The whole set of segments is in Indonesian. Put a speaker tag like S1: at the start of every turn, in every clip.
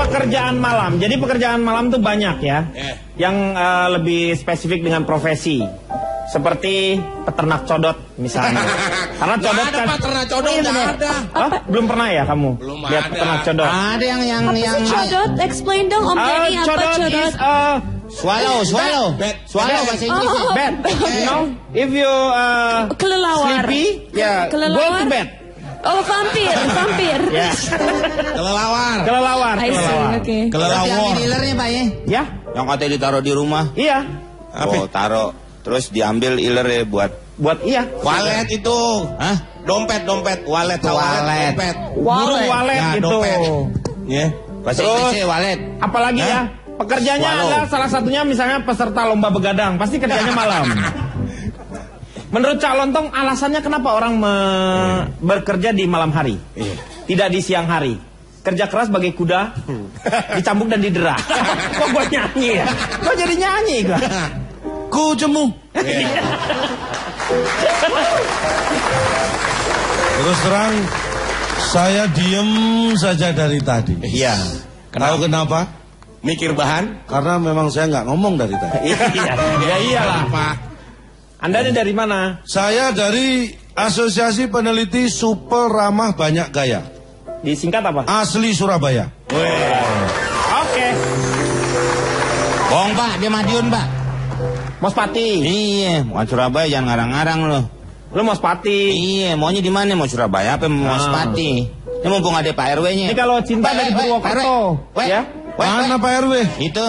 S1: pekerjaan malam. Jadi pekerjaan malam tuh banyak ya. Yang lebih spesifik dengan profesi. Seperti peternak codot misalnya. Karena codot
S2: ada
S1: kan
S2: peternak codot, nggak ada.
S1: Oh, belum pernah ya kamu?
S2: Belum
S1: lihat
S2: ada.
S1: peternak codot.
S2: Ada yang
S3: Codot, explain dong Om Denny apa
S1: Codot
S3: codot?
S1: is
S2: swallow bahasa Inggris.
S1: bed. You know, if you
S3: Kelelawar.
S1: sleepy, go
S3: Kelelawar?
S1: to bed.
S3: Oh, vampir.
S1: Ya.
S2: Kelelawar.
S1: Kelelawar.
S3: I see, oke.
S2: Kelelawar.
S4: Ilernya Pak ya?
S1: Ya,
S5: Yang katanya ditaruh di rumah.
S1: iya.
S5: Oh, taruh. Terus diambil ilernya buat
S1: Iya.
S2: Walet itu.
S5: Hah?
S2: Dompet. Walet. Dompet.
S1: Burung walet
S2: Ya,
S1: gitu.
S2: dompet.
S5: ya. Bahasa
S1: Terus,
S5: Inggrisnya walet.
S1: apalagi ya? Pekerjaannya
S5: Swallow.
S1: adalah salah satunya misalnya peserta lomba begadang. Pasti kerjanya malam. Menurut Cak Lontong, alasannya kenapa orang bekerja di malam hari? Tidak di siang hari. Kerja keras bagai kuda, dicambuk dan didera. Kok gue nyanyi ya? Kok jadi nyanyi gue?
S4: Ku jemu.
S6: Terus terang, saya diem saja dari tadi.
S5: Iya.
S6: Tahu kenapa?
S2: Mikir bahan.
S6: Karena memang saya nggak ngomong dari tadi.
S1: Ya iyalah.
S2: Pak.
S1: Anda ini dari mana?
S6: Saya dari Asosiasi Peneliti Supel Ramah Banyak Gaya.
S1: Disingkat apa?
S6: Asli Surabaya.
S1: Oke.
S5: Bohong Pak, dia Madiun Pak.
S1: Mospati.
S5: Iya, mau Surabaya jangan ngarang-ngarang loh.
S1: Lu Mospati.
S5: Iya, maunya di mana? Mau Surabaya apa mau Mospati? Ini mumpung ada Pak RW-nya.
S1: Ini kalau cinta dari Purwokerto, ya?
S6: Mana Pak RW?
S5: Itu.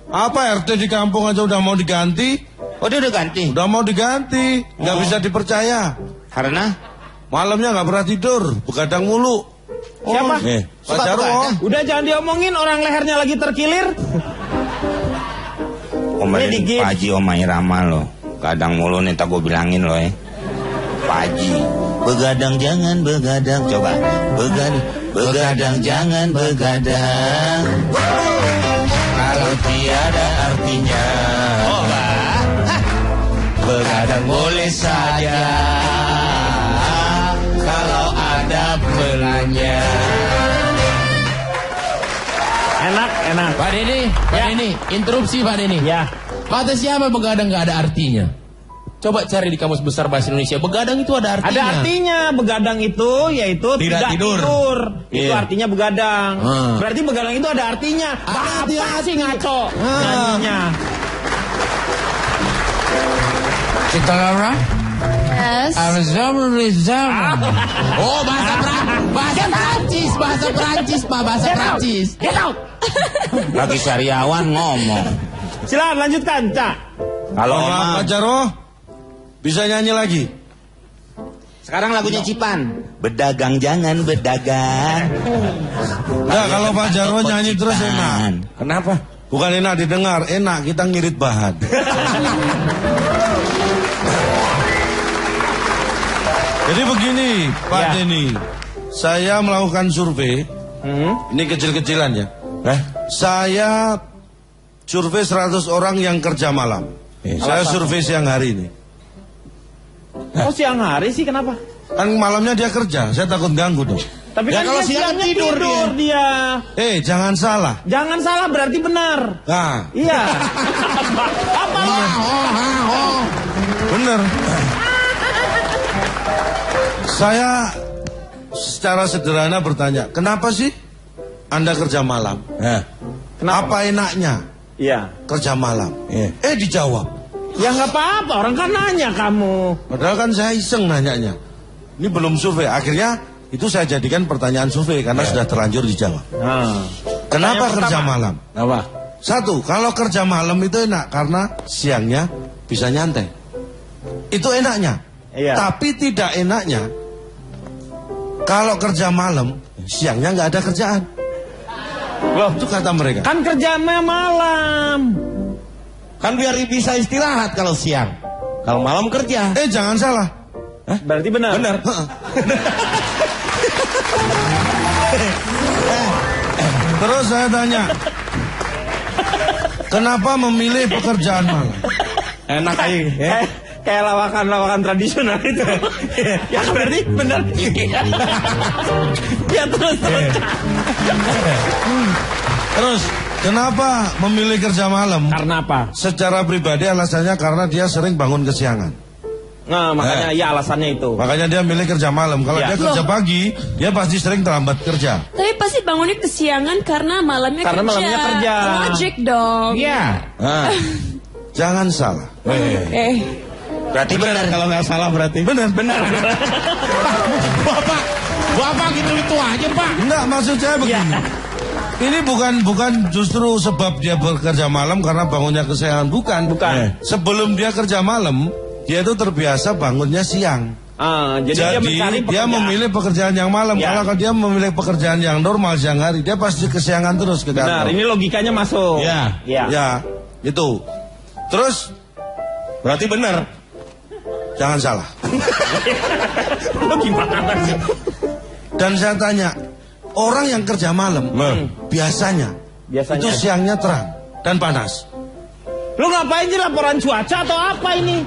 S6: Apa RT di kampung aja udah mau diganti?
S5: Oh, dia udah ganti.
S6: Udah mau diganti, nggak bisa dipercaya.
S5: Karena
S6: Malamnya nggak pernah tidur, begadang mulu.
S1: Siapa?
S6: Pak Jarwo.
S1: Udah jangan diomongin, orang lehernya lagi terkilir.
S5: Omelin
S1: Ini digigit.
S5: Pak Haji Oma Irama loh. Kadang mulu nih tak gue bilangin loh ya. Pak Haji, begadang jangan begadang. Coba, begadang jangan begadang. Kalau tiada artinya. Oh, begadang boleh saja. Kalau ada pelanya.
S1: Enak.
S7: Pak Denny, interupsi Pak Denny.
S1: Ya.
S7: Kata siapa begadang nggak ada artinya? Coba cari di Kamus Besar Bahasa Indonesia. Begadang itu ada artinya.
S1: Ada artinya. Begadang itu yaitu tidak tidur. Itu artinya begadang. Berarti begadang itu ada artinya. Apa sih ngaco? Nyanyinya.
S7: Kita Laura?
S3: Yes.
S7: Oh, bahasa Prancis, Pak, bahasa Prancis.
S1: Get out.
S5: Lagi Sariawan ngomong.
S1: Silakan lanjutkan, Cak.
S5: Kalau
S6: Pak Jarwo bisa nyanyi lagi.
S5: sekarang lagunya Cipan. Bedagang jangan bedagang.
S6: Nah, kalau Pak Jarwo nyanyi terus enak.
S5: Kenapa?
S6: Bukan enak didengar, enak kita ngirit bahan. Jadi begini, Pak Denny, saya melakukan survei. Ini kecil-kecilan ya. Saya survei 100 orang yang kerja malam. Saya survei siang hari ini.
S1: Oh, siang hari sih kenapa?
S6: Kan malamnya dia kerja, saya takut ganggu dong.
S1: Tapi kan
S2: kalau
S1: dia
S2: siang
S1: siangnya
S2: tidur
S1: dia.
S6: Jangan salah.
S1: Jangan salah, berarti benar.
S6: Nah,
S1: Iya. Apa?
S6: bener. Saya secara sederhana bertanya, kenapa sih Anda kerja malam?
S1: Kenapa?
S6: Apa enaknya
S1: Iya.
S6: kerja malam? Dijawab.
S1: Ya nggak apa-apa, orang kan nanya kamu.
S6: Padahal kan saya iseng nanyanya. Ini belum survei. Akhirnya itu saya jadikan pertanyaan survei karena sudah terlanjur dijawab. Kenapa kerja malam?
S1: Apa?
S6: Satu, kalau kerja malam itu enak karena siangnya bisa nyantai. Itu enaknya.
S1: Iya.
S6: Tapi tidak enaknya kalau kerja malam siangnya nggak ada kerjaan.
S1: Loh,
S6: Itu kata mereka.
S1: kan kerjanya malam.
S2: Kan biar bisa istirahat kalau siang. Kalau malam kerja.
S6: Jangan salah.
S1: Berarti benar.
S2: Benar.
S6: Terus saya tanya, kenapa memilih pekerjaan malam?
S2: Enak aja. Ya.
S1: Kayak lawakan-lawakan tradisional itu. Ya berarti benar. Ya terus.
S6: Terus, kenapa memilih kerja malam?
S1: Karena apa?
S6: Secara pribadi alasannya karena dia sering bangun kesiangan.
S1: Nah, makanya ya alasannya itu.
S6: Makanya dia milih kerja malam. Kalau
S1: Ya.
S6: dia kerja pagi, dia pasti sering terlambat kerja.
S3: Tapi pasti bangunnya kesiangan karena malamnya
S1: Karena
S3: kerja.
S1: malamnya kerja.
S3: Logic dong.
S1: Iya.
S6: Nah, jangan salah.
S5: Berarti benar.
S2: Kalau nggak salah berarti.
S6: Benar.
S7: Bapak gitu-gitu aja, Pak.
S6: Enggak, maksud saya begini. Ini bukan justru sebab dia bekerja malam karena bangunnya kesiangan, bukan. Sebelum dia kerja malam, dia itu terbiasa bangunnya siang.
S1: Jadi dia mencari
S6: dia memilih pekerjaan yang malam.
S1: Ya.
S6: Kalau dia memilih pekerjaan yang normal siang hari, dia pasti kesiangan terus ke
S1: Benar,
S6: kantor.
S1: ini logikanya masuk.
S6: Ya, itu. Terus
S2: Berarti benar.
S6: jangan salah.
S1: Lo gimana sih?
S6: Dan saya tanya, orang yang kerja malam biasanya itu siangnya terang dan panas.
S1: Lu ngapain sih laporan cuaca atau apa ini?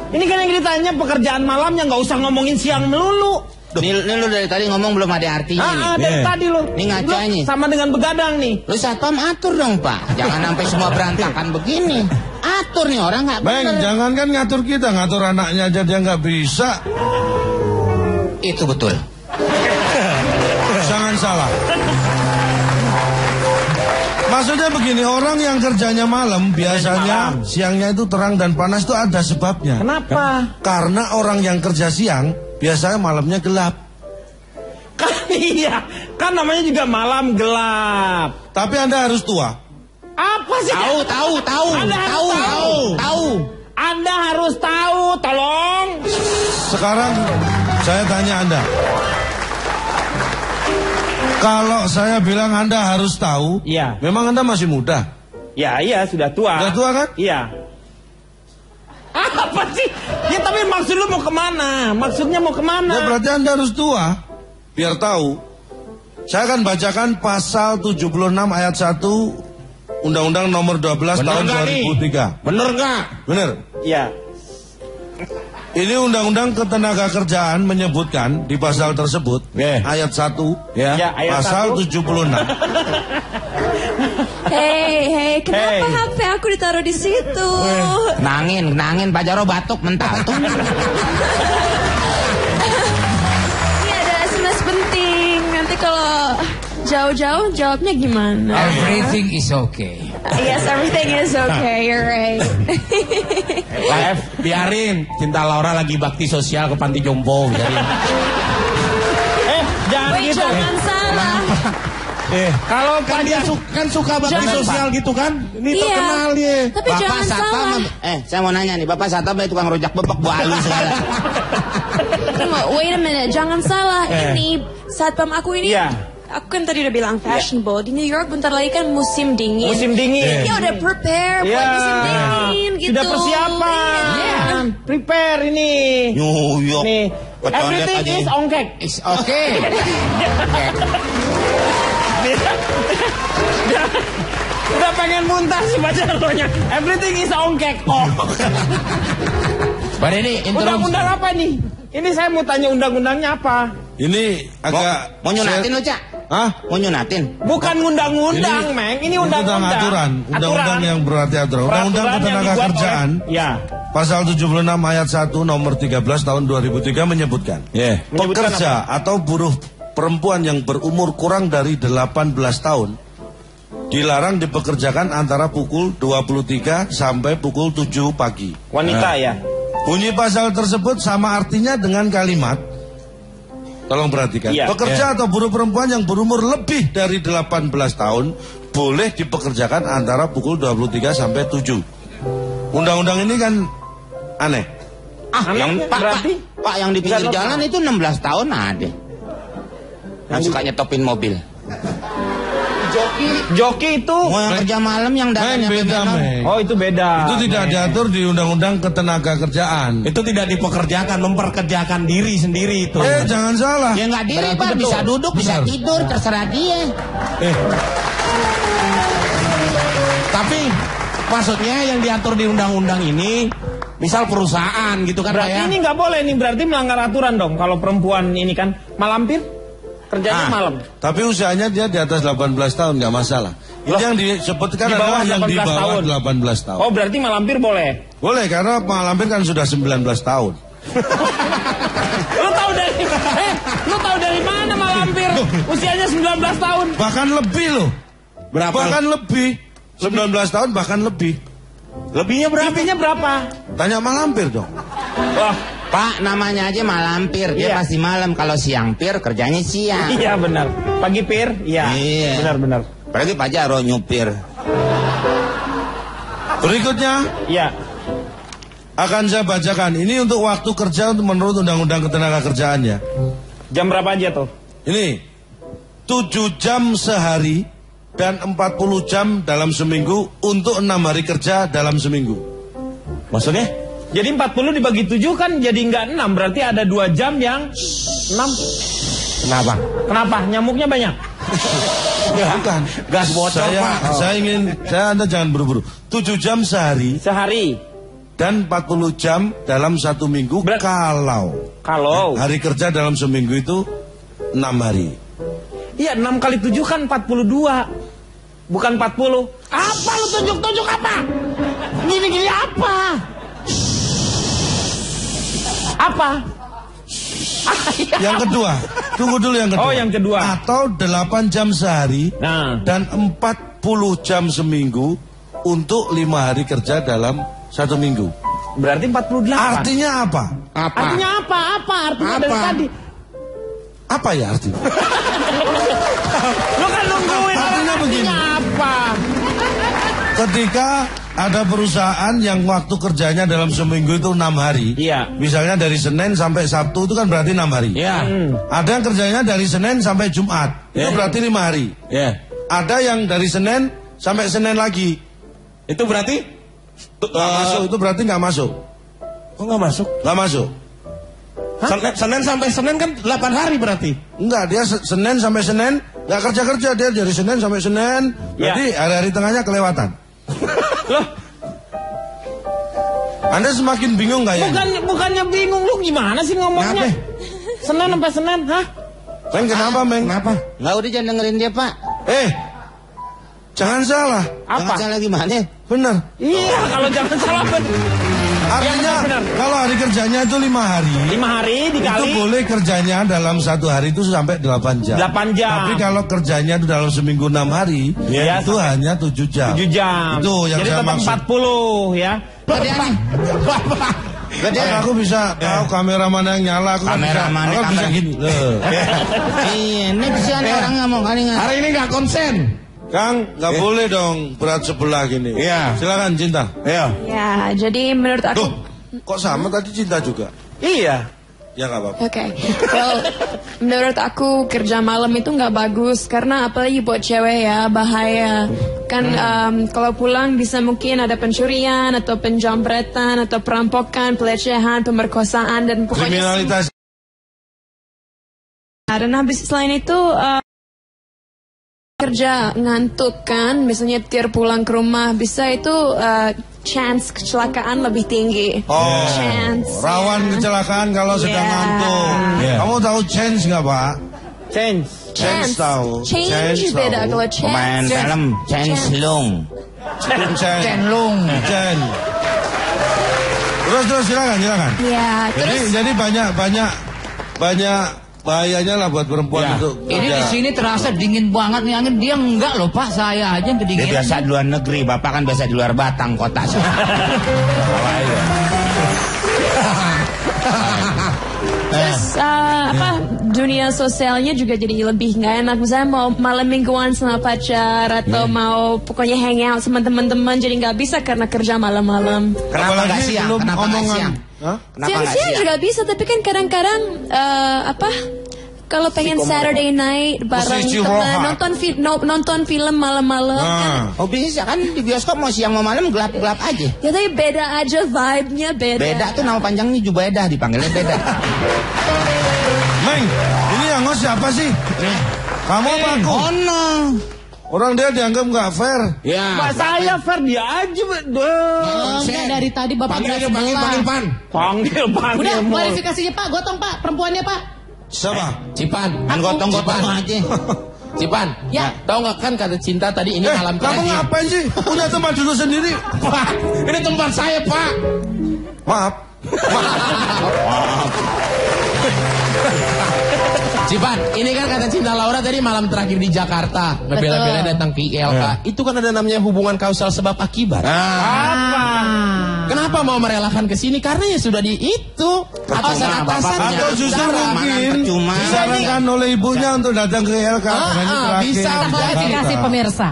S1: Ini kan yang ditanya pekerjaan malamnya, nggak usah ngomongin siang melulu.
S5: Ini lu dari tadi ngomong belum ada artinya nih.
S1: Dari tadi lu.
S5: Ini ngaco
S1: Lu
S5: ini.
S1: sama dengan begadang nih.
S5: Lu satpam atur dong, Pak. Jangan sampai semua berantakan begini. Atur nih orang nggak
S6: Bang,
S5: bener.
S6: jangan kan ngatur kita, ngatur anaknya aja dia nggak bisa.
S5: Itu betul.
S6: Jangan salah. Maksudnya begini, orang yang kerjanya malam biasanya siangnya itu terang dan panas itu ada sebabnya.
S1: Kenapa?
S6: Karena orang yang kerja siang biasanya malamnya gelap.
S1: Kan iya, kan namanya juga malam gelap.
S6: Tapi Anda harus tua.
S1: Apa sih?
S5: Tahu.
S1: Anda harus tahu. Anda harus tahu, tolong.
S6: Sekarang saya tanya Anda. Kalau saya bilang Anda harus tahu,
S1: Iya.
S6: memang Anda masih muda.
S1: Ya iya, sudah tua.
S6: Sudah tua kan?
S1: Iya. Apa sih? Ya tapi maksud lu mau kemana? Maksudnya mau
S6: Ya
S1: kemana?
S6: berarti Anda harus tua. Biar tahu. Saya akan bacakan pasal 76 ayat 1 Undang-Undang nomor 12 tahun 2003.
S2: Bener nggak?
S6: Bener.
S1: Iya.
S6: Ini Undang-Undang Ketenagakerjaan menyebutkan di pasal tersebut ayat 1
S1: Ya, ayat
S6: pasal
S1: 1.
S6: 76.
S3: Hey, kenapa
S1: Hey.
S3: HP aku ditaruh di situ?
S5: Nangin Pak Jaro batuk mental.
S3: Ini ada SMS penting. Nanti kalau jauh-jauh jawabnya gimana?
S7: Everything is okay.
S3: Yes, everything is okay. You're right.
S2: Biarin. Cinta Laura lagi bakti sosial ke panti jompo. Biarin.
S1: Jangan
S3: Wait,
S1: gitu.
S3: jangan salah.
S1: Kalau
S2: Kan dia suka bakti
S3: Jangan,
S2: sosial gitu kan? Ini
S3: Iya.
S2: terkenal dia.
S3: Tapi
S5: Bapak
S3: jangan
S5: satpam.
S3: salah.
S5: Saya mau nanya nih, Bapak satpam tukang rujak bebek Bu Ali segala.
S3: Tunggu, wait a minute, jangan salah. Ini satpam aku ini.
S1: Iya.
S3: Aku kan tadi udah bilang fashionable. Di New York bentar lagi kan musim dingin.
S1: Musim dingin.
S3: Dia udah prepare buat musim dingin gitu.
S1: Sudah persiapan.
S3: Iya.
S1: Prepare ini.
S5: New York.
S1: Nih.
S5: Kecondet
S1: Everything
S5: aja.
S1: is ongkek.
S5: It's okay.
S1: Udah pengen muntah sih Bajaronya. Everything is ongkek. Oh.
S7: Pak Denny,
S1: Undang-undang apa nih? Ini saya mau tanya undang-undangnya apa?
S6: Ini agak
S5: Mau nyunatin lu, Cak?
S6: Hah?
S5: Mau nyunatin?
S1: Bukan undang-undang, Meng. Ini undang-undang.
S6: aturan, undang-undang yang berarti aturan. Undang-undang
S1: Peraturan yang dibuat
S6: Ketenagakerjaan.
S1: Ya.
S6: Pasal 76 ayat 1 nomor 13 tahun 2003 menyebutkan.
S1: Menyebutkan
S6: Pekerja atau buruh perempuan yang berumur kurang dari 18 tahun dilarang dipekerjakan antara pukul 23 sampai pukul 7 pagi.
S1: Wanita ya.
S6: Bunyi pasal tersebut sama artinya dengan kalimat, tolong perhatikan,
S1: Iya.
S6: pekerja atau buruh perempuan yang berumur lebih dari 18 tahun boleh dipekerjakan antara pukul 23 sampai 7. Undang-undang ini kan aneh.
S1: Anehnya berarti
S5: Pak yang di pinggir
S1: Nggak
S5: jalan itu 16 tahun ada. Yang suka nyetopin mobil.
S1: joki itu.
S5: Mau yang kerja malam yang datangnya
S6: Beda, Meng.
S1: Oh, itu beda.
S6: Itu tidak diatur di Undang-Undang Ketenagakerjaan.
S2: Itu tidak dipekerjakan, memperkerjakan diri sendiri itu.
S6: Jangan salah.
S5: Ya nggak diri Pak, bisa duduk, bisa tidur, terserah dia.
S2: Tapi maksudnya yang diatur di undang-undang ini Misal perusahaan gitu kan, Pak
S1: Berarti
S2: ya.
S1: ini nggak boleh nih, berarti melanggar aturan dong. Kalau perempuan ini kan malampir, kerjanya malam.
S6: Tapi usianya dia di atas 18 tahun nggak masalah. Ini
S1: Loh,
S6: yang disebutkan
S1: di bawah
S6: adalah yang di
S1: 18
S6: bawah
S1: tahun.
S6: 18 tahun.
S1: Oh, berarti malampir boleh.
S6: Boleh karena malampir kan sudah 19 tahun.
S1: Lu tahu dari mana malampir? Usianya 19 tahun.
S6: Bahkan lebih loh.
S2: Berapa?
S6: Bahkan lebih. 19 tahun bahkan lebih.
S2: Lebihnya berapa?
S1: Lebihnya berapa?
S6: Tanya malampir dong.
S1: Wah,
S5: Pak, namanya aja malampir, dia
S1: Iya.
S5: pasti malam. Kalau siang pir, kerjanya siang.
S1: iya benar. Pagi pir, iya.
S5: Iya.
S1: Benar.
S5: Apalagi Pak Jaro nyupir.
S6: Berikutnya
S1: Iya.
S6: akan saya bacakan. Ini untuk waktu kerja menurut Undang-Undang Ketenagakerjaan ya.
S1: Jam berapa aja tuh?
S6: Ini 7 jam sehari dan 40 jam dalam seminggu untuk 6 hari kerja dalam seminggu.
S2: Maksudnya?
S1: Jadi 40 dibagi 7 kan jadi nggak 6. Berarti ada 2 jam yang 6.
S2: Kenapa?
S1: Kenapa? Nyamuknya banyak.
S6: Bukan.
S2: Gas bocor, Pak.
S6: Anda jangan buru-buru. 7 jam sehari
S1: Sehari.
S6: dan 40 jam dalam satu minggu kalau hari kerja dalam seminggu itu 6 hari.
S1: Iya, 6 kali 7 kan 42. Bukan 40. Apa lu tunjuk-tunjuk apa? Gini-gini apa? Apa?
S6: Yang kedua, tunggu dulu yang kedua.
S1: Oh, yang kedua.
S6: Atau 8 jam sehari
S1: Nah.
S6: dan 40 jam seminggu untuk 5 hari kerja dalam satu minggu.
S1: Berarti 48.
S6: Artinya apa?
S1: Artinya apa? Artinya dari
S2: Apa?
S1: tadi.
S6: Apa ya artinya?
S1: Lu kan nungguin.
S6: Artinya begini.
S1: Apa?
S6: Ketika ada perusahaan yang waktu kerjanya dalam seminggu itu 6 hari.
S1: Iya.
S6: Misalnya dari Senin sampai Sabtu itu kan berarti 6 hari.
S2: Iya.
S6: Ada yang kerjanya dari Senin sampai Jumat. Itu berarti 5 hari.
S2: Iya.
S6: Ada yang dari Senin sampai Senin lagi.
S2: Itu berarti
S6: Nggak masuk, itu berarti nggak masuk.
S2: kok nggak masuk?
S6: Nggak masuk.
S2: Senin sampai Senin kan 8 hari berarti.
S6: Enggak, dia Senin sampai Senin nggak kerja-kerja, dia dari Senin sampai Senin.
S1: Ya.
S6: Jadi hari-hari tengahnya kelewatan.
S1: Loh,
S6: Anda semakin bingung nggak ya?
S1: bukannya bingung, lu gimana sih ngomongnya?
S2: Kenapa?
S1: Senin sampai Senin, hah?
S6: Meng, kenapa, Meng?
S2: Kenapa?
S5: Nggak, udah jangan dengerin dia, Pak.
S6: Jangan salah.
S1: Apa?
S5: Jangan salah gimana?
S6: Benar.
S1: Iya, kalau jangan salah
S6: Artinya
S1: benar.
S6: kalau hari kerjanya itu 5 hari.
S1: 5 hari
S6: Itu
S1: dikali
S6: boleh kerjanya dalam satu hari itu sampai 8 jam.
S1: 8 jam.
S6: Tapi kalau kerjanya itu dalam seminggu 6 hari,
S1: Ya,
S6: itu hanya 7 jam.
S1: 7 jam.
S6: Itu yang
S1: Jadi
S6: saya
S1: tetap
S6: maksud.
S1: 40 ya.
S6: Aku bisa tahu kameraman yang nyala, aku kan
S5: Kameraman
S6: bisa, aku bisa gini.
S5: Iya, ini bisa orang ngomong kali nggak.
S2: Hari ini nggak konsen.
S6: Kang, nggak boleh dong berat sebelah gini.
S2: Iya.
S6: Silakan Cinta.
S2: Iya.
S3: Ya, jadi menurut aku.
S6: Tuh, kok sama tadi Cinta juga?
S1: Iya.
S6: Ya nggak apa-apa.
S3: Oke, well, menurut aku kerja malam itu nggak bagus karena apalagi buat cewek ya bahaya. Kan kalau pulang bisa mungkin ada pencurian atau penjamretan atau perampokan, pelecehan, pemerkosaan dan pokoknya.
S6: Kriminalitas.
S3: Dan habis selain itu kerja ngantuk kan, misalnya nyetir pulang ke rumah bisa itu chance kecelakaan lebih tinggi.
S6: Oh,
S3: Chance.
S6: rawan kecelakaan kalau sedang
S3: Yeah.
S6: ngantuk.
S2: Yeah.
S6: Kamu tahu chance nggak Pak?
S1: Change.
S6: Chance tahu.
S3: Change beda
S6: tahu.
S3: kalau chance.
S5: Pemain film Chance Long.
S6: Cenlung. Cen. Terus silakan.
S3: Ya, terus
S6: Jadi banyak bahayanya lah buat perempuan
S2: Ya.
S6: untuk
S4: Ini
S6: kerja.
S4: di sini terasa dingin banget nih angin. Dia enggak loh Pak, saya aja yang
S5: Dia
S4: kedinginan.
S5: biasa di luar negeri, Bapak kan biasa di luar Batang kota.
S3: terus dunia sosialnya juga jadi lebih nggak enak. Misalnya mau malam mingguan sama pacar atau mau pokoknya hangout sama teman-teman jadi nggak bisa karena kerja malam-malam.
S5: Kenapa
S6: Apalagi
S5: nggak siang?
S6: belum
S5: Kenapa nggak
S6: omongan.
S5: siang?
S6: Hah?
S5: Kenapa nggak
S3: Siang-siang
S5: siang?
S3: juga bisa, tapi kan kadang-kadang kalau pengen Saturday night bareng
S6: Musisi
S3: teman
S6: rohat.
S3: nonton film malam-malam kan.
S5: Oh bisa kan di bioskop mau siang mau malam gelap-gelap aja.
S3: Ya tapi beda aja vibe-nya beda.
S5: Beda tuh nama panjangnya Jubaedah, dipanggilnya Beda.
S6: Meng, ini yang ngos siapa sih? Kamu apa aku?
S5: Ono.
S6: Orang dia dianggap nggak fair.
S2: Ya.
S1: Pak saya fair dia aja.
S8: Enggak dari tadi Bapak
S2: Panggil
S8: nggak
S2: aja, panggil
S8: sebelah.
S2: Pan.
S1: Panggil.
S8: Udah,
S1: Mul.
S8: kualifikasinya Pak, gotong Pak, perempuannya Pak.
S6: Siapa?
S7: Cipan.
S5: Kan gotong-gotong aja.
S7: Cipan.
S8: Ya.
S7: Tahu nggak kan kata cinta tadi ini malam
S6: Kamu
S7: terakhir.
S6: ngapain sih? Punya tempat duduk sendiri.
S2: Pak, ini tempat saya, Pak.
S6: Maaf.
S7: Cipan, ini kan kata cinta Laura tadi malam terakhir di Jakarta. Bela-bela datang ke ILK. Itu kan ada namanya hubungan kausal sebab akibat.
S1: Apa?
S7: Kenapa mau merelakan ke sini? Karena ya sudah di itu atasan-atasannya.
S6: Atau justru mungkin
S5: percuma.
S6: disarankan oleh ibunya untuk datang ke LK.
S7: Bisa
S8: Kita klarifikasi pemirsa.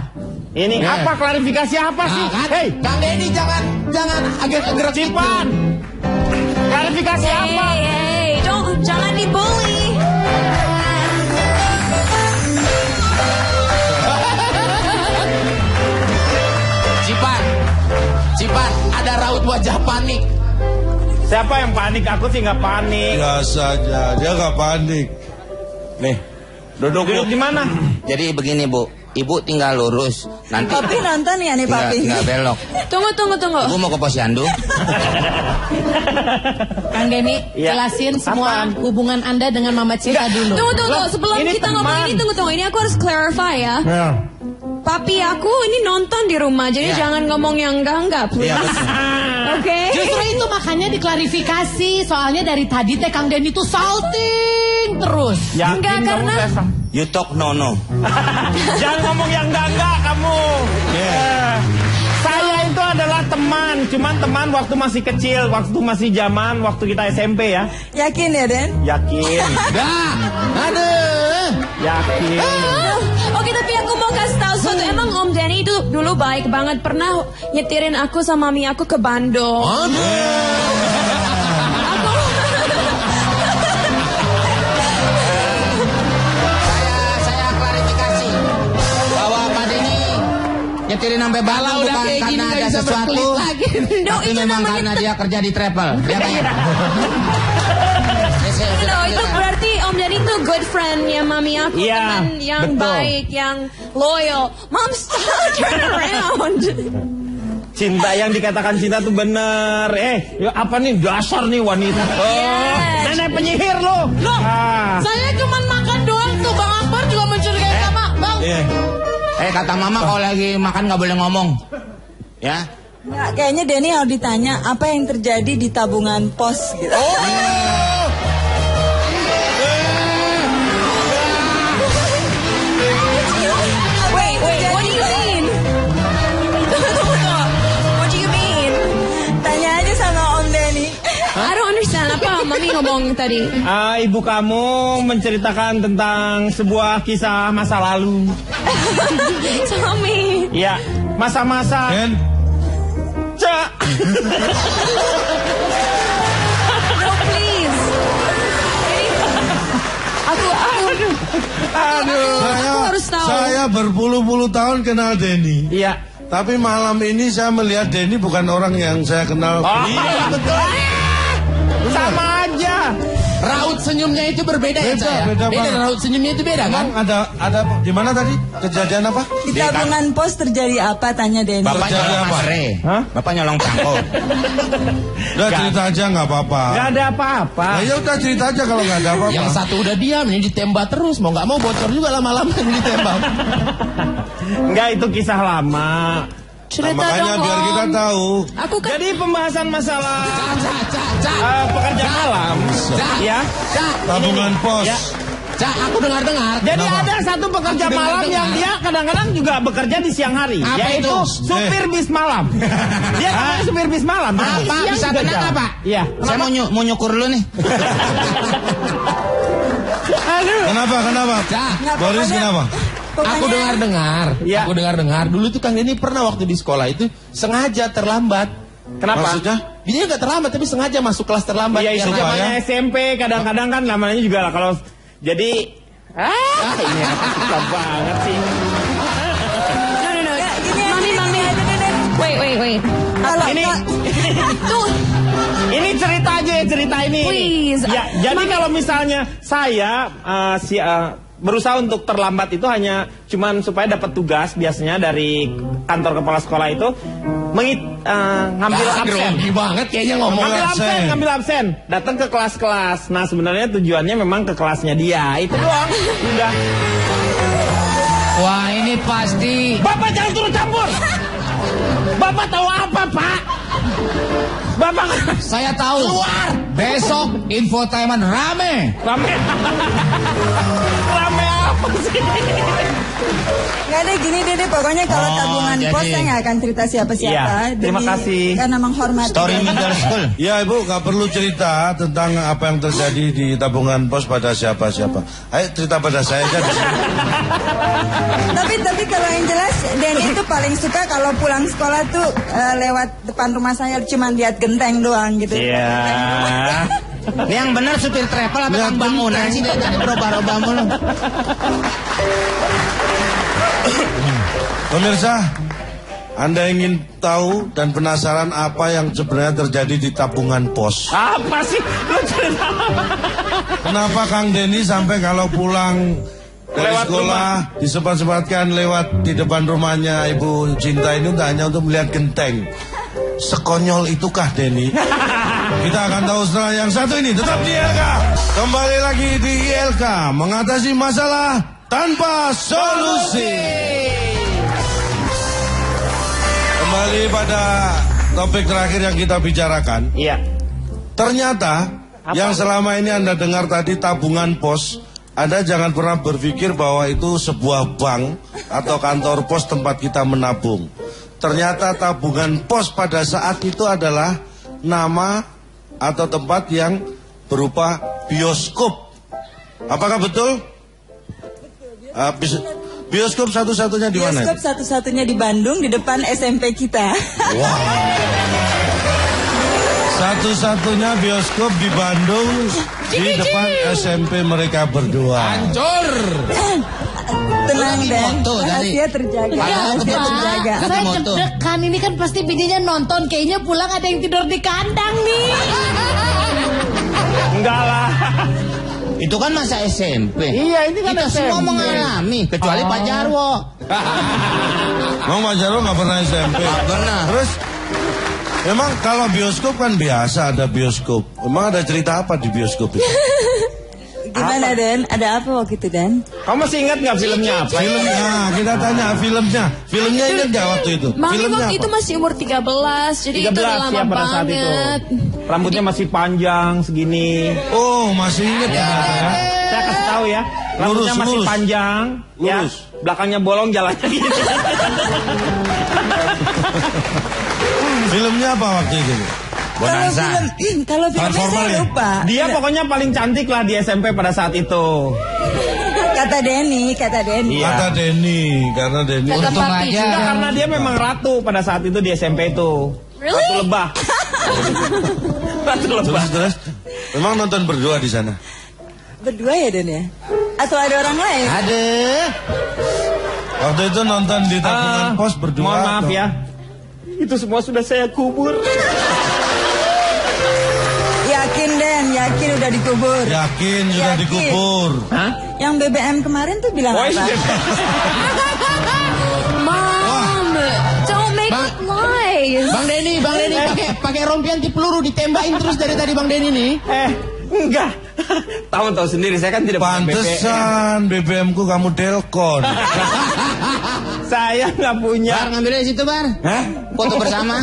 S1: Ini apa klarifikasi apa sih?
S7: Kan?
S1: Hei,
S7: Kang Deddy jangan agak-agak
S1: Cipan. Klarifikasi apa?
S3: Hey, jangan dibully.
S7: Cipan, ada raut wajah panik.
S1: Siapa yang panik? Aku sih nggak panik.
S6: Biasa aja, dia nggak panik.
S5: Nih, duduk
S1: Duduk di mana?
S5: Jadi begini Bu, Ibu tinggal lurus. Nanti
S9: Papi nonton ya nih Papi.
S5: tinggal belok.
S3: Tunggu.
S5: Ibu mau ke posyandu?
S8: Kang Denny,
S1: Ya.
S8: jelasin semua
S1: Apaan?
S8: hubungan Anda dengan Mama Cinta dulu.
S3: Tunggu. Sebelum
S1: ini
S3: kita ngomong
S1: teman.
S3: ini, tunggu. Ini aku harus clarify ya. Papi aku ini nonton di rumah, jadi jangan ngomong yang enggak, please.
S5: Iya, betul.
S3: Oke?
S8: Justru itu makanya diklarifikasi. Soalnya dari tadi teh Kang Denny tuh salting terus.
S1: Yakin
S3: Enggak,
S1: kamu
S3: karena-
S1: Tessa?
S5: You talk no.
S1: Jangan ngomong yang enggak kamu. Saya itu adalah teman, cuman teman waktu masih kecil, waktu masih zaman, waktu kita SMP ya.
S9: Yakin ya Den?
S1: Yakin,
S7: Dah, aduh.
S1: yakin.
S3: Oke, tapi aku mau kasih tahu sesuatu. Emang Om Denny itu dulu baik banget. Pernah nyetirin aku sama mami aku ke Bandung.
S5: Saya klarifikasi bahwa Pak Denny nyetirin sampai Bandung
S7: Udah
S5: bukan
S7: kayak gini
S5: karena
S7: nggak
S5: ada
S7: bisa
S5: sesuatu,
S7: berkelit lagi.
S5: tapi
S3: itu
S5: memang
S3: namanya
S5: karena dia kerja di travel. Ya kan?
S3: No, itu berarti Om Denny itu good friend ya mami aku.
S1: Iya,
S3: Teman yang
S1: betul.
S3: baik, yang loyal. Mom, stop, turn around.
S1: Cinta yang dikatakan cinta tuh bener. Apa nih dasar nih wanita?
S3: Yes.
S1: Nenek penyihir lo.
S8: Saya cuma makan doang tuh. Bang Akbar juga mencurigai sama Bang.
S5: Kata mama kalau lagi makan nggak boleh ngomong. Ya.
S9: Nggak, kayaknya Denny harus ditanya apa yang terjadi di tabungan pos gitu.
S3: Wait, what do you mean? Tunggu. What do you mean?
S9: Tanya aja sama Om Denny.
S3: I don't understand. Apa mami ngomong tadi?
S1: Ibu kamu menceritakan tentang sebuah kisah masa lalu.
S3: Mami.
S1: Ya, masa-masa.
S6: Ken,
S1: Cak.
S3: No, please. Aku harus tahu.
S6: saya berpuluh-puluh tahun kenal Denny.
S1: Iya.
S6: Tapi malam ini saya melihat Denny bukan orang yang saya kenal.
S1: Iya, betul. Sama aja.
S7: Raut senyumnya itu berbeda ya
S6: Beda,
S7: saya.
S6: beda banget.
S7: Raut senyumnya itu beda kan?
S6: Emang ada di mana tadi? Kejadian apa?
S9: Di tabungan pos terjadi apa? Tanya Denny.
S5: Bapak
S6: Kerja
S5: nyolong
S6: apa?
S5: masre.
S1: Hah?
S5: Bapak nyolong perangko.
S6: Udah cerita aja nggak apa-apa.
S1: Gak ada apa-apa.
S6: Nah, ya udah cerita aja kalau nggak ada apa-apa.
S7: Yang satu udah diam, ini ditembak terus. Mau nggak mau bocor juga lama-lama ini ditembak.
S1: Enggak, itu kisah lama.
S6: Nah, makanya biar kita tahu.
S3: Aku kan
S1: Jadi pembahasan masalah
S7: Cak.
S1: pekerja malam. Ya.
S6: Tabungan pos.
S1: Ya.
S7: Cak, aku dengar-dengar.
S1: Jadi ada satu pekerja
S7: Aku
S1: malam
S7: dengar-dengar.
S1: yang dia kadang-kadang juga bekerja di siang hari,
S7: Apa
S1: yaitu
S7: itu?
S1: supir bis malam. Dia namanya supir bis malam.
S5: Apa?
S1: Siang
S5: Bisa
S1: juga
S5: tenang
S1: jalan.
S5: apa?
S1: Iya.
S5: Saya mau nyukur dulu nih.
S1: Aduh.
S6: Kenapa?
S7: Cak,
S6: Boris kenapa?
S7: aku dengar-dengar.
S1: Ya.
S7: Aku dengar-dengar. Dulu tuh Kang Denny pernah waktu di sekolah itu sengaja terlambat.
S1: Kenapa?
S6: Maksudnya?
S7: Dia nggak terlambat tapi sengaja masuk kelas terlambat.
S1: Iya, itu
S7: Biar-
S1: zamannya SMP. Kadang-kadang kan namanya juga lah kalau jadi ini apa susah banget sih.
S3: No.
S9: Gini
S3: Mami.
S9: aja deh Den.
S3: Wait.
S9: Kalau
S1: Ini
S3: Tuh.
S1: ini cerita aja ya, cerita ini.
S3: Please.
S1: Ya, jadi
S3: Mami.
S1: kalau misalnya saya berusaha untuk terlambat itu hanya cuman supaya dapat tugas biasanya dari kantor kepala sekolah itu ngambil absen.
S7: Banget kayaknya ngomong
S1: ngambil absen, datang ke kelas-kelas. Nah, sebenarnya tujuannya memang ke kelasnya dia. Itu doang. Udah.
S4: Wah, ini pasti.
S1: Bapak jangan turun campur. Bapak tahu apa, Pak? Bapak
S4: Saya tahu.
S1: Keluar.
S4: Besok infotainment rame.
S1: Rame apa sih?
S9: Nggak ada gini deh, pokoknya kalau tabungan pos saya nggak akan cerita siapa-siapa.
S1: Iya, terima kasih.
S9: Karena menghormati.
S5: Story middle school.
S6: Ya Ibu, nggak perlu cerita tentang apa yang terjadi di tabungan pos pada siapa-siapa. Ayo cerita pada saya aja.
S9: Tapi kalau yang jelas Denny itu paling suka kalau pulang sekolah tuh lewat depan rumah saya cuma lihat genteng doang gitu.
S1: Iya.
S5: Ini yang benar supir travel apa yang bangunan sih dari tadi berubah-ubah mulu.
S6: Pemirsa, Anda ingin tahu dan penasaran apa yang sebenarnya terjadi di tabungan pos?
S1: Apa sih? Lu cerita apa?
S6: Kenapa Kang Denny sampai kalau pulang dari
S1: Lewat
S6: sekolah disempat-sempatkan lewat di depan rumahnya Ibu Cinta ini hanya untuk melihat genteng? Sekonyol itukah Denny? Kita akan tahu setelah yang satu ini. Tetap di ILK. Kembali lagi di ILK, mengatasi masalah tanpa solusi. Kembali pada topik terakhir yang kita bicarakan.
S1: Iya.
S6: Ternyata yang selama ini Anda dengar tadi tabungan pos, Anda jangan pernah berpikir bahwa itu sebuah bank atau kantor pos tempat kita menabung. Ternyata tabungan pos pada saat itu adalah nama atau tempat yang berupa bioskop. Apakah betul? Bioskop satu-satunya di mana?
S9: Bioskop satu-satunya di Bandung, di depan SMP kita.
S6: Wow. Satu-satunya bioskop di Bandung, di depan SMP mereka berdua.
S7: Hancur.
S9: Tenang Dan, rahasia terjaga. Rahasia terjaga.
S8: Saya deg-degan, ini kan pasti bininya nonton. Kayaknya pulang ada yang tidur di kandang nih.
S1: Enggak lah.
S5: Itu kan masa SMP.
S1: Iya, ini kan
S5: kita
S1: SMP.
S5: semua mengalami, kecuali Pak Jarwo.
S6: Mau Pak Jarwo nggak pernah SMP?
S5: Nggak pernah.
S6: Terus, memang kalau bioskop kan biasa ada bioskop. Emang ada cerita apa di bioskop itu?
S9: Gimana Dan? Ada apa waktu itu Dan?
S1: Kamu masih ingat nggak filmnya apa?
S6: Filmnya, kita tanya filmnya. Filmnya ingat nggak waktu itu?
S3: Mami
S6: Filmnya
S3: waktu itu masih umur 13, jadi
S1: 13
S3: itu udah lama
S1: ya pada saat itu.
S3: banget.
S1: Rambutnya masih panjang segini.
S6: Oh, masih ingat ya?
S1: Saya kasih tahu ya. Rambutnya masih
S6: Lurus.
S1: panjang, ya.
S6: Lurus.
S1: Belakangnya bolong, jalannya gitu.
S6: Filmnya apa waktu itu?
S9: Kalau filmnya saya lupa.
S1: Dia pokoknya paling cantik lah di SMP pada saat itu.
S9: Kata Denny.
S1: Iya.
S6: Kata Denny, karena Denny.
S3: Kata
S4: Untung
S3: papi
S4: aja.
S3: juga.
S1: Karena dia memang ratu pada saat itu di SMP itu.
S3: Really?
S1: Ratu lebah. Ratu lebah.
S6: Terus, memang nonton berdua di sana.
S9: Berdua ya Dan ya? Atau ada orang lain?
S5: Ada.
S6: Waktu itu nonton di tabungan pos berdua.
S1: Mohon maaf
S6: atau-
S1: ya. Itu semua sudah saya kubur.
S9: Yakin Dan, yakin udah dikubur.
S6: Yakin sudah
S9: Yakin.
S6: dikubur.
S1: Hah?
S9: Yang BBM kemarin tuh bilang
S1: Oh,
S9: apa?
S1: iya.
S3: Mom, don't make
S7: Bang.
S3: it lies.
S7: Bang Denny pakai rompi anti peluru ditembakin terus dari tadi Bang Denny nih.
S1: Enggak. Tahu sendiri saya kan tidak punya BBM.
S6: Pantesan BBM ku kamu telkon.
S1: Saya nggak punya.
S5: Bar, ngambil dari situ, Bar.
S6: Hah?
S5: Foto bersama.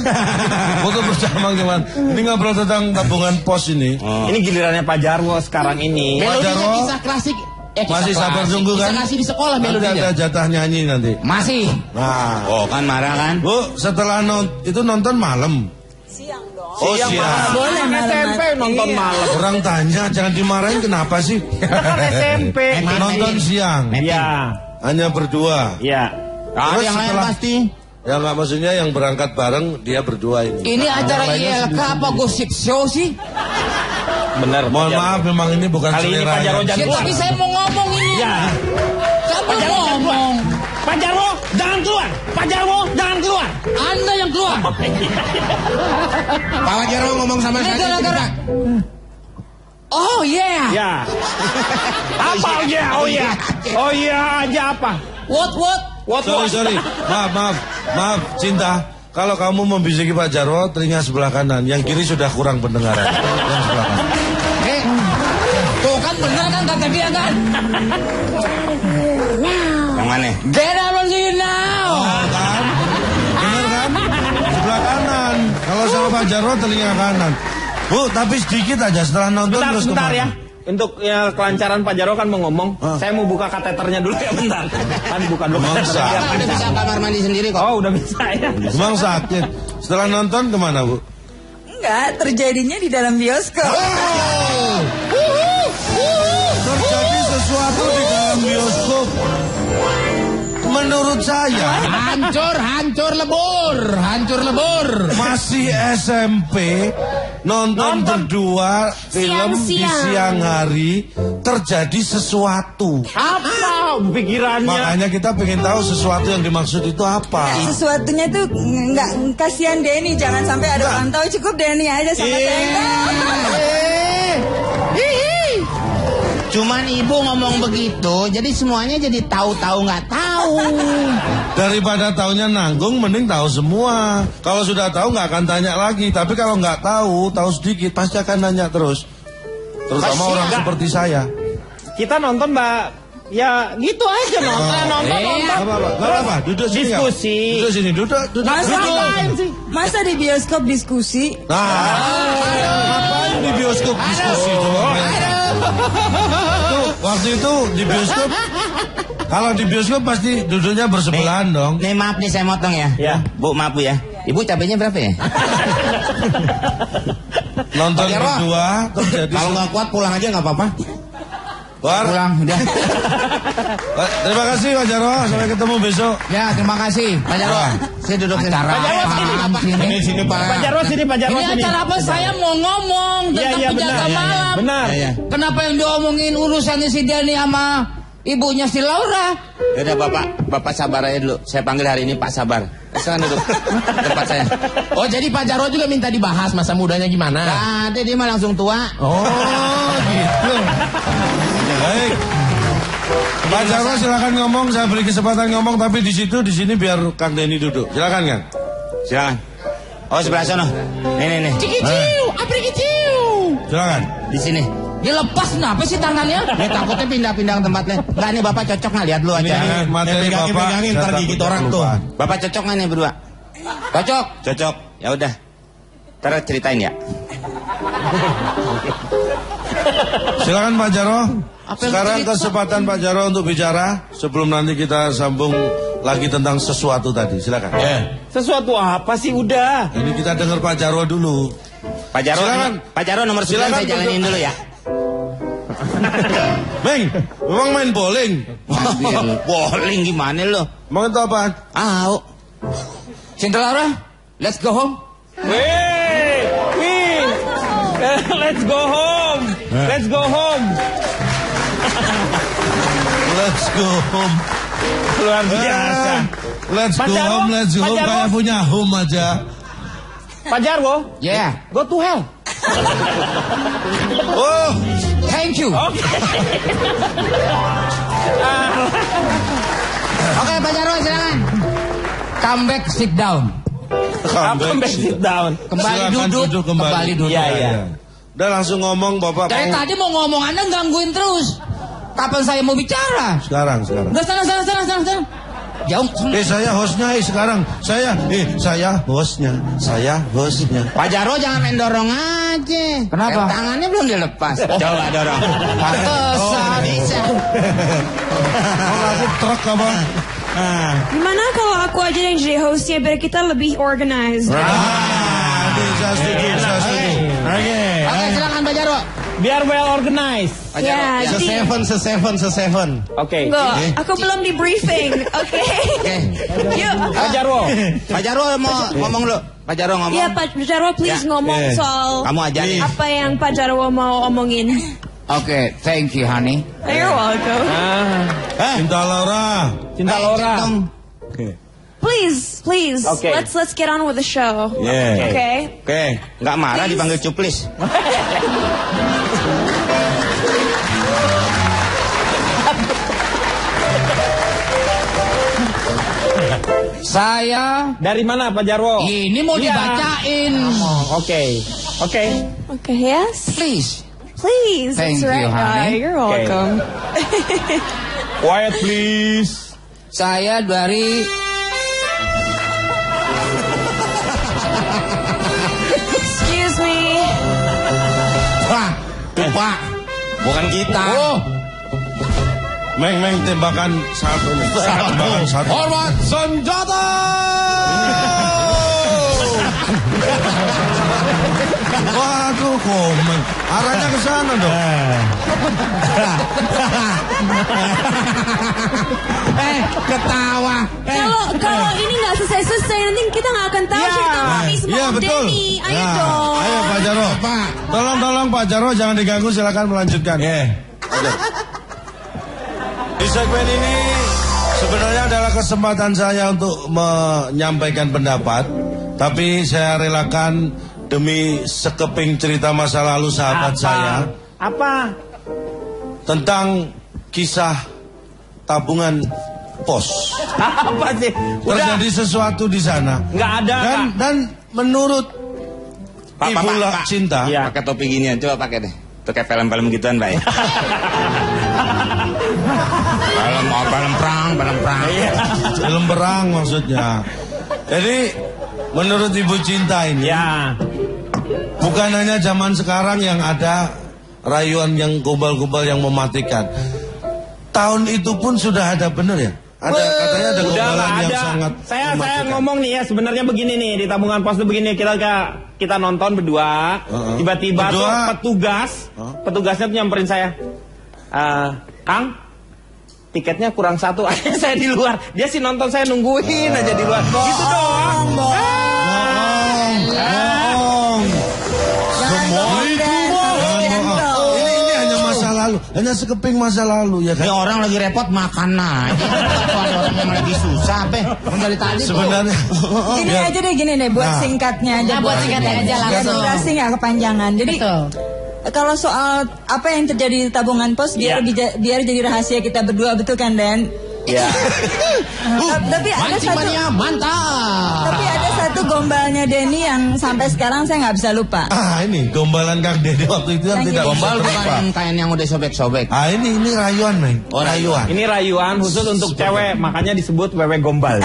S6: Foto bersama gimana? Ini ngobrol tentang tabungan pos ini.
S1: Ini gilirannya Pak Jarwo sekarang ini.
S6: Pak
S7: Melodinya
S6: Jarwo.
S7: kisah klasik. Kisah
S6: Masih sabar
S7: klasik.
S6: tunggu kan?
S7: Kisah kasih di sekolah
S6: Nanti
S7: melodinya.
S6: ada jatah nyanyi nanti.
S4: Masih.
S6: Nah,
S5: Oh, kan marah kan?
S6: Bu, setelah itu nonton malam.
S9: Siang dong.
S6: Oh,
S1: Siang
S6: siang.
S1: malam.
S9: Boleh
S1: Anak
S9: malam.
S1: SMP nonton
S9: Iya.
S1: malam.
S6: Orang tanya, jangan dimarahin kenapa sih?
S1: Kan SMP.
S6: Nonton siang.
S1: Iya.
S6: Hanya berdua.
S1: Iya.
S5: Ada yang lain
S6: setelah-
S5: pasti.
S6: Ya nggak, maksudnya yang berangkat bareng dia berdua ini.
S4: Ini acara ILK apa gosip show sih?
S1: Benar.
S6: Mohon maaf, memang ini bukan
S1: Kali ini
S6: selera
S1: Pak Jarwo
S6: yang-
S1: jangan
S4: Ya,
S1: keluar.
S4: tapi saya mau ngomong ini.
S1: Ya.
S4: Saya
S1: Pak
S4: belum
S1: Jarwo jangan keluar.
S4: ngomong.
S1: Pak Jarwo jangan keluar. Pak Jarwo jangan keluar.
S4: Anda yang keluar.
S7: Pak Jarwo ngomong sama
S4: Ini
S7: saya.
S4: gara-gara Oh yeah.
S1: Ya. Apa oh ya? Oh ya. Oh ya aja apa?
S4: What?
S6: Sorry. Maaf, Cinta. Kalau kamu membisiki Pak Jarwo, telinga sebelah kanan. Yang kiri sudah kurang pendengaran. Yang sebelah kanan.
S4: Tuh kan bener kan kata dia kan?
S5: Yang mana?
S4: Get out of here now.
S6: Oh, kan? Bener kan? Sebelah kanan. Kalau sama Pak Jarwo, telinga kanan. Bu, tapi sedikit aja setelah nonton terus
S1: Bentar
S6: kemana?
S1: ya. Untuk ya, kelancaran Pak Jarwo kan mau ngomong. Saya mau buka kateternya dulu ya bentar. Kan bukan dulu.
S6: Mangsa.
S5: Udah bisa kamar mandi sendiri kok.
S1: Oh, udah bisa ya.
S6: Emang sakit. Setelah nonton kemana, Bu?
S9: Enggak, terjadinya di dalam bioskop.
S6: Terjadi sesuatu di dalam bioskop. Menurut saya
S7: Hancur lebur.
S6: masih SMP nonton berdua film di siang hari terjadi sesuatu.
S1: Apa pikirannya?
S6: Makanya kita pengen tahu sesuatu yang dimaksud itu apa.
S9: Sesuatunya tuh nggak kasihan Denny, jangan sampai ada orang tahu, cukup Denny aja sama saya.
S5: Cuman ibu ngomong begitu, jadi semuanya jadi tahu-tahu nggak tahu.
S6: Daripada taunya nanggung, mending tahu semua. Kalau sudah tahu nggak akan tanya lagi. Tapi kalau nggak tahu sedikit pasti akan nanya terus. Terutama
S1: Pasti
S6: orang
S1: enggak.
S6: seperti saya.
S1: Kita nonton Mbak, ya gitu aja nonton.
S6: Gak apa-apa, duduk sini.
S1: Diskusi.
S6: Duduk sini, duduk.
S9: Masa di bioskop diskusi?
S6: Nah, ngapain di bioskop diskusi? Tuh, waktu itu di bioskop, kalau di bioskop pasti duduknya bersebelahan dong.
S5: Nih maaf nih saya motong ya.
S1: Ya.
S5: Bu maaf Bu ya. Ibu cabenya berapa ya?
S6: Nonton berdua, terjadi.
S2: Kalau nggak kuat pulang aja nggak apa-apa.
S6: Pulang,
S4: udah.
S6: Terima kasih Pak Jarwo, sampai ketemu besok.
S4: Ya, terima kasih. Pak Jarwo,
S5: saya duduk sini.
S4: Pak Jarwo
S2: Sini Pak.
S1: Pak Jarwo sini, Pak Jarwo
S4: Ini
S1: sini.
S4: acara apa? Saya mau ngomong tentang
S1: Iya,
S4: penjaga
S1: benar.
S4: malam.
S1: Benar.
S4: Kenapa yang diomongin urusannya si Denny sama ibunya si Laura?
S5: Yaudah Bapak sabar aja dulu. Saya panggil hari ini Pak Sabar. Silakan duduk tempat saya.
S7: Oh jadi Pak Jarwo juga minta dibahas masa mudanya gimana?
S5: Ada dia mah langsung tua.
S6: Oh, gitu. Baik. Pak Jarwo silakan ngomong, saya beri kesempatan ngomong, tapi di sini biar Kang Denny duduk. Silakan Kang.
S5: Silakan. Oh sebelah sana. Nih.
S4: Cikiciu, aprikiciu.
S6: Silakan.
S5: Di sini.
S4: Dia lepas kenapa sih tangannya?
S5: Nih takutnya pindah-pindah ke tempatnya. Enggak nih Bapak cocok nggak lihat dulu aja.
S6: Ini materi Bapak.
S2: Pegangin ntar gigit orang tuh.
S5: Bapak cocok nggak nih berdua? Cocok. Ya udah. Ntar ceritain ya.
S6: Silakan Pak Jarwo. Sekarang kesempatan Pak Jarwo untuk bicara sebelum nanti kita sambung lagi tentang sesuatu tadi. Silakan.
S1: Sesuatu apa sih udah?
S6: Ini kita dengar Pak Jarwo dulu.
S5: Pak Jarwo nomor 9 saya jalanin dulu ya.
S6: Meng, memang main bowling.
S5: Bowling gimana lo?
S6: Mau itu apa?
S4: Cinta Laura, let's go home.
S1: Wih, let's go home.
S6: Let's go home.
S1: Luar biasa.
S6: Let's
S1: Pak
S6: go
S1: Jarwo,
S6: home, let's go
S1: Pak
S6: home.
S1: Jarwo.
S6: Kayak punya home aja.
S1: Pak Jarwo,
S4: Yeah,
S1: go to hell.
S6: Oh,
S4: thank you. Oke, Pak Jarwo silakan. Come back, sit down.
S1: Come back, sit down.
S4: Kembali
S6: silakan
S4: duduk, kembali duduk.
S1: Iya.
S6: Udah langsung ngomong Bapak.
S4: Dari
S6: mau-
S4: tadi mau ngomong Anda gangguin terus. Kapan saya mau bicara?
S6: Sekarang.
S4: Udah sana. Jauh.
S6: Saya hostnya sekarang. Saya hostnya.
S5: Pak Jarwo jangan main dorong aja.
S4: Kenapa?
S5: Tangannya belum dilepas. Coba dorong.
S4: Pantesan.
S5: Bisa.
S6: Kalau aku truk apa?
S3: Gimana kalau aku aja yang jadi hostnya biar kita lebih organized?
S6: Saya setuju.
S4: Oke, silakan Pak Jarwo.
S1: Biar well organized.
S3: Ya, jadi
S2: Se-7.
S1: Oke.
S3: enggak, aku belum di briefing, oke? Yuk.
S1: Pak Jarwo.
S5: Pak Jarwo mau ngomong lu. Pak Jarwo ngomong.
S3: Ya Pak Jarwo, please ngomong soal
S5: Kamu ajarin.
S3: apa yang Pak Jarwo mau omongin.
S4: Oke, thank you honey.
S3: You're welcome.
S6: Cinta Laura.
S1: Cinta Laura.
S3: Please,
S1: Okay.
S3: let's get on with the show.
S6: Yeah.
S3: Okay.
S5: Oke, nggak marah
S3: Please.
S5: dipanggil cuplis.
S4: Saya
S1: dari mana Pak Jarwo?
S4: ini mau
S1: Iya.
S4: dibacain.
S1: Oke.
S3: Okay, yes.
S4: Please.
S3: Please.
S4: Thank
S3: That's right.
S4: you, honey.
S3: You're welcome.
S1: Quiet please.
S4: Saya dari
S3: Excuse me.
S2: Pak, bukan kita.
S4: Oh,
S6: Meng, tembakan satu nih. Tembakan satu.
S4: hormat senjata.
S6: Waduh, komen. Arahnya ke sana dong.
S4: Ketawa.
S3: Kalau ini nggak selesai nanti kita nggak akan tahu cerita Mami sama
S6: Iya
S3: Om
S6: betul.
S3: Denny. Ayo
S6: Nah,
S3: dong.
S6: Ayo Pak Jarwo.
S4: Pak.
S6: Tolong Pak Jarwo jangan diganggu, silakan melanjutkan. Di segmen ini sebenarnya adalah kesempatan saya untuk menyampaikan pendapat, tapi saya relakan demi sekeping cerita masa lalu sahabat saya
S1: Apa?
S6: tentang kisah tabungan pos.
S1: Apa sih? Udah.
S6: Terjadi sesuatu di sana.
S1: Nggak ada.
S6: Dan menurut Ibu
S5: Pak.
S6: Cinta,
S1: Iya.
S5: Pakai topi ginian, coba pakai deh. Itu kayak film-film gituan, Pak. Film perang.
S6: film perang maksudnya. Jadi menurut Ibu Cinta ini,
S1: Ya.
S6: bukan hanya zaman sekarang yang ada rayuan yang gombal-gombal yang mematikan. Tahun itu pun sudah ada, bener ya? Ada, katanya ada
S1: Udah
S6: gombalan
S1: nggak
S6: yang
S1: ada.
S6: sangat
S1: Saya
S6: mematikan.
S1: ngomong nih ya, sebenarnya begini nih, di tabungan pos itu begini, kita nonton berdua, tiba-tiba tuh petugasnya tuh nyamperin saya. Kang, tiketnya kurang satu. Akhirnya saya di luar. Dia sih nonton, saya nungguin aja di luar. Gitu doang.
S6: Bohong. Semua itu bohong. Ini hanya masa lalu, hanya sekeping masa lalu ya kan.
S5: Ini orang lagi repot makan aja. Orang yang lagi susah, dari tadi
S6: Sebenarnya
S9: Gini aja deh, gini deh, buat
S6: Nah.
S9: singkatnya aja.
S8: Nah, buat singkatnya aja
S9: Biar
S8: langsung.
S9: durasi nggak kepanjangan. Jadi
S8: Betul.
S9: kalau soal apa yang terjadi di tabungan pos, biar jadi rahasia kita berdua, betul kan, Dan?
S1: Ya.
S9: Tapi ada
S4: Mancing
S9: satu,
S4: mania mantap.
S9: tapi ada satu gombalnya Denny yang sampai sekarang saya nggak bisa lupa.
S6: ini gombalan Kang Dede waktu itu kan
S9: Yang
S6: tidak
S9: ini.
S5: Gombal
S6: bisa terlupa.
S5: bukan kain yang udah sobek-sobek.
S6: Ini rayuan, Meng.
S5: Oh, rayuan.
S1: Ini rayuan khusus untuk cewek, makanya disebut wewe gombal.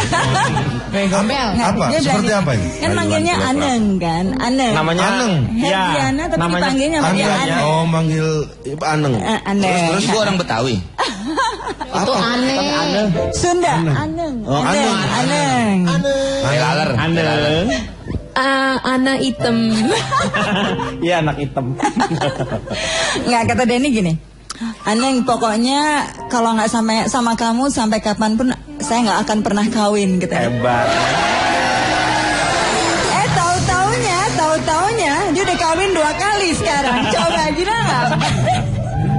S8: Gombel.
S6: Apa?
S9: Dia
S6: Seperti
S9: bilang,
S6: apa ini?
S9: Kan manggilnya Aneng kan, Aneng.
S1: Namanya
S6: Aneng.
S9: Herdiana, tapi dipanggilnya sama dia
S6: Aneng.
S9: Aneng.
S6: Oh, manggil Aneng.
S9: Aneng.
S5: Terus gua orang Betawi.
S8: Itu aneh.
S9: Sunda, Aneng.
S6: Oh, Aneng.
S9: Aneng.
S5: Laler.
S1: Aneng.
S3: Anak hitam.
S1: Iya, anak hitam.
S9: Nggak, kata Denny gini, Aneng, pokoknya kalau nggak sama kamu sampai kapanpun saya nggak akan pernah kawin, gitu.
S1: Hebat.
S9: Tahu-taunya dia udah kawin 2 kali sekarang. Coba gila nggak?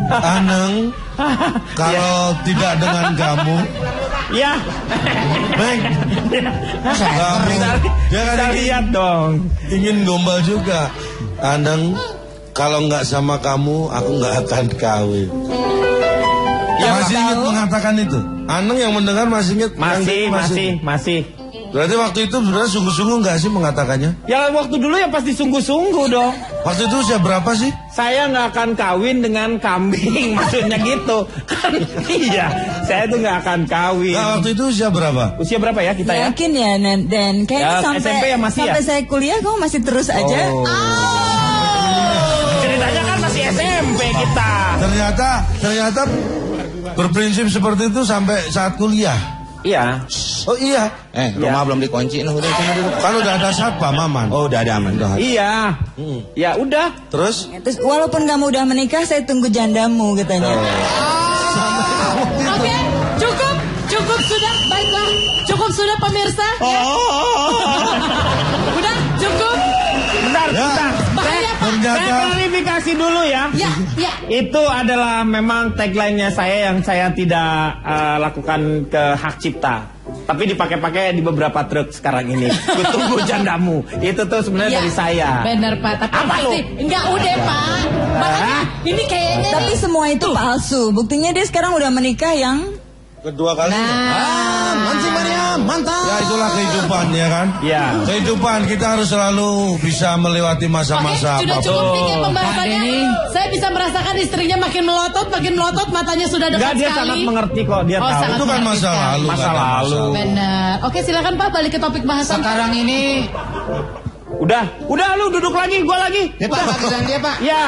S6: Aneng, kalau tidak dengan kamu,
S1: Ya.
S6: Meng, kamu
S1: Kita
S6: jangan
S1: lihat dong.
S6: ingin gombal juga. Aneng, kalau nggak sama kamu, aku nggak akan kawin.
S1: Ya,
S6: masih ingat mengatakan itu? Aneng yang mendengar masih ingat?
S1: Masih.
S6: Berarti waktu itu sebenarnya sungguh-sungguh nggak sih mengatakannya?
S1: Ya waktu dulu ya pasti sungguh-sungguh dong.
S6: Waktu itu usia berapa sih?
S1: Saya nggak akan kawin dengan kambing, maksudnya gitu. Kan iya, saya tuh nggak akan kawin.
S6: Nah, waktu itu usia berapa?
S1: Usia berapa ya kita ya?
S9: Yakin ya, Dan kayaknya
S1: Ya,
S9: sampai
S1: SMP ya masih
S9: sampai
S1: ya?
S9: saya kuliah kamu masih terus aja.
S1: Ceritanya kan masih SMP kita.
S6: Ternyata berprinsip seperti itu sampai saat kuliah.
S1: Iya.
S6: Oh iya,
S5: Rumah belum dikunci nih, udah sana dulu.
S6: kan udah ada satpam aman.
S5: Oh, udah ada aman.
S1: Iya. Ya udah.
S6: Terus?
S9: Terus walaupun kamu udah menikah, saya tunggu jandamu katanya.
S8: Oke, cukup sudah, baiklah. Cukup sudah pemirsa. Ya. Udah, cukup.
S1: Bentar.
S8: Bahaya Pak.
S1: Saya klarifikasi dulu ya.
S8: Ya.
S1: Itu adalah memang tagline-nya saya yang saya tidak lakukan ke hak cipta. Tapi dipakai-pakai di beberapa truk sekarang ini. Kutunggu jandamu. Itu tuh sebenarnya dari saya.
S8: Benar Pak, tapi
S1: Apa
S8: pasti enggak udah Pak. Makanya ini kayaknya
S9: Tapi
S8: nih.
S9: semua itu palsu. Buktinya dia sekarang udah menikah yang
S6: Kedua kali.
S8: Nah,
S6: Mancing mania
S4: mantap.
S6: Ya itulah kehidupan ya kan.
S1: Ya.
S6: Kehidupan kita harus selalu bisa melewati masa-masa
S8: Oke, sudah
S6: apapun.
S8: cukup nih pembahasannya.
S4: Pak Denny.
S8: Saya bisa merasakan istrinya makin melotot, matanya sudah dekat
S1: Enggak, dia
S8: sekali.
S1: sangat mengerti kok, dia tahu.
S8: sangat
S6: Itu kan
S8: mengerti
S6: masa
S8: sekali.
S6: lalu.
S1: Masa
S6: nggak ada
S1: lalu.
S6: masalah.
S8: Benar. Oke, silakan Pak balik ke topik bahasan.
S4: Sekarang ini
S1: Udah lu duduk lagi, gua lagi.
S4: dia Pak,
S1: Udah.
S4: giliran dia Pak.
S1: Ya.